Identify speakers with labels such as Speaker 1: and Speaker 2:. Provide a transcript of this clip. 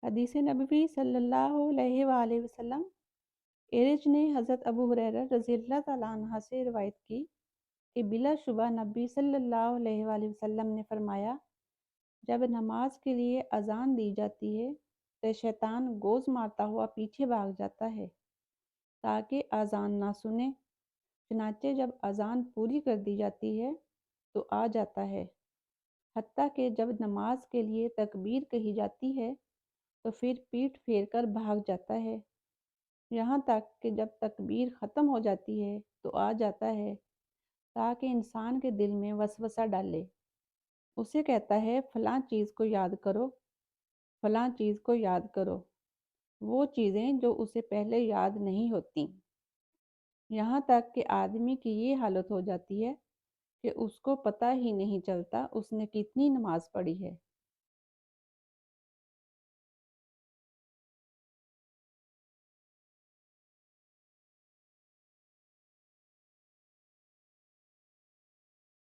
Speaker 1: حدیث نبوی صلی اللہ علیہ وآلہ وسلم ایرج نے حضرت ابو ہریرہ رضی اللہ تعالیٰ عنہ سے روایت کی کہ بلا شبہ نبی صلی اللہ علیہ وآلہ وسلم نے فرمایا، جب نماز کے لیے اذان دی جاتی ہے تو شیطان گوز مارتا ہوا پیچھے بھاگ جاتا ہے تاکہ اذان نہ سنے۔ چنانچہ جب اذان پوری کر دی جاتی ہے تو آ جاتا ہے، حتیٰ کہ جب نماز کے لیے تکبیر کہی جاتی ہے تو پھر پیٹھ پھیر کر بھاگ جاتا ہے، یہاں تک کہ جب تکبیر ختم ہو جاتی ہے تو آ جاتا ہے تاکہ انسان کے دل میں وسوسہ ڈالے۔ اسے کہتا ہے فلاں چیز کو یاد کرو، فلاں چیز کو یاد کرو، وہ چیزیں جو اسے پہلے یاد نہیں ہوتیں، یہاں تک کہ آدمی کی یہ حالت ہو جاتی ہے کہ اس کو پتہ ہی نہیں چلتا اس نے کتنی نماز پڑھی ہے۔